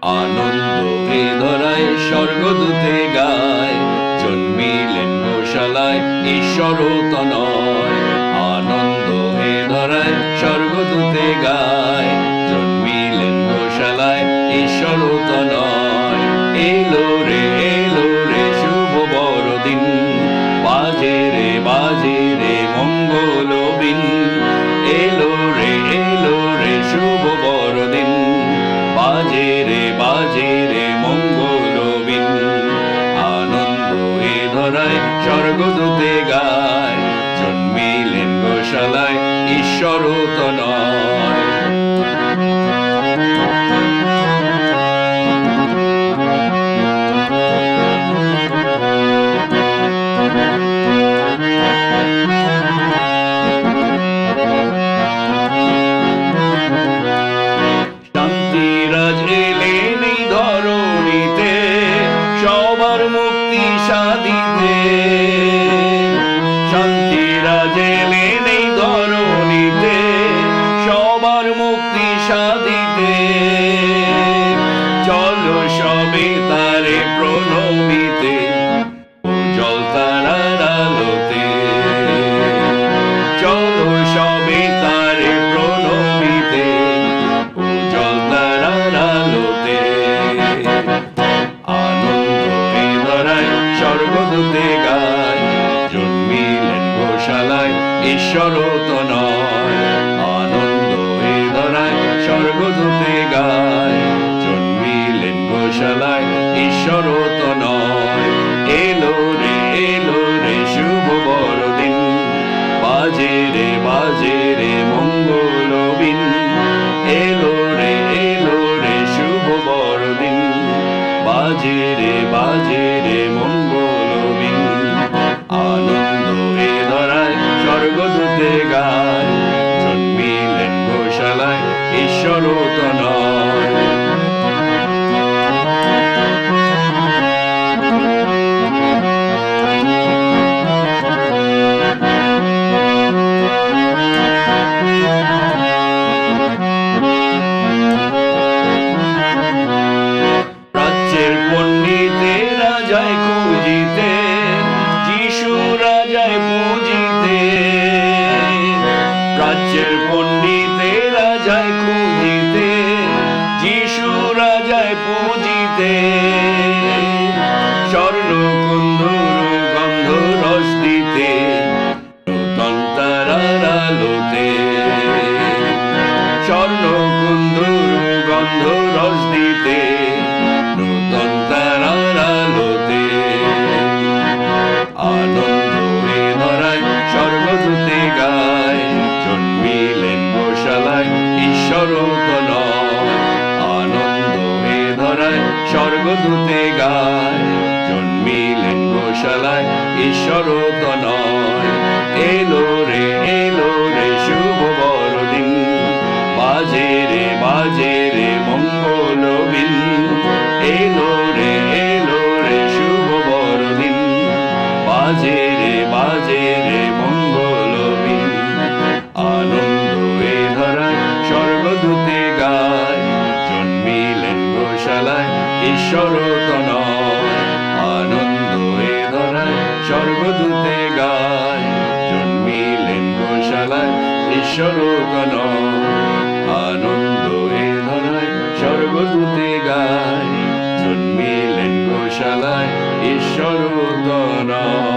আনন্দ এ ধরায় স্বর্গদূতে গায়, জন্মিলেন গোশালায় ঈশ্বর তনয়। আনন্দ এ ধরায় স্বর্গদূতে গায়, জন্মিলেন গোশালায় ঈশ্বর তনয়। এলো রে শুভ বড়দিন, বাজে রে মঙ্গল বিন। এলো রে শুভ বড়দিন, বাজে রে মঙ্গল বিন। আনন্দ এ ধরায় স্বর্গদূতে গায়, জন্মিলেন গোশালায় ঈশ্বর তনয়। শান্তিরাজ এলেন এই ধরণীতে, সবার মুক্তি সাধিতে। শান্তিরাজ এলেন এই ধরণীতে, সবার মুক্তি সাধিতে। চলো সবে তারে প্রণমিতে, উজ্জ্বল তারার আলোতে। চলো সবে তারে প্রণমিতে, উজ্জ্বল তারার আলোতে। আনন্দ এ ধরায় স্বর্গদূতে গায়, জন্মিলেন গোশালায় ঈশ্বর তনয়। আনন্দ এ ধরায় স্বর্গদূতে গায়, জন্মিলেন গোশালায় ঈশ্বর তনয়। এলো রে শুভ বড়দিন, বাজে রে মঙ্গল বিন। এলো রে শুভ বড়দিন, বাজে রে মঙ্গল বিন। আনন্দ এ ধরায় স্বর্গদূতে গায়, জন্মিলেন গোশালায় ঈশ্বর তনয়। প্রাচ্যের পণ্ডিতেরা যায় খুঁজিতে, যিশু রাজায় পুজিতে। প্রাচ্যের পণ্ডিতেরা যায় খুঁজিতে, যিশু রাজায় পুজিতে। স্বর্ণ কুন্ধুর গন্ধ রস দিতে, নূতন তারার আলোতে। স্বর্ণ কুন্ধুর গন্ধ রস দিতে, নূতন তারার আলোতে। আনন্দ এ ধরায় স্বর্গদূতে গায়, জন্মিলেন গোশালায় ঈশ্বর তনয়। আনন্দ এ ধরায় স্বর্গদূতে গায়, জন্মিলেন গোশালায় ঈশ্বর তনয়। এলো রে শুভ বড়দিন, বাজে রে মঙ্গল বিন। এলো রে শুভ বড়দিন, বাজে রে মঙ্গল বিন। আনন্দ এ ধরায় স্বর্গদূতে গায়, জন্মিলেন গোশালায় ঈশ্বর তনয়। আনন্দ এ ধরায় স্বর্গদূতে গায়, জন্মিলেন গোশালায় ঈশ্বর তনয়। আনন্দ এ ধরায় স্বর্গদূতে গায়, জন্মিলেন গোশালায় ঈশ্বর তনয়।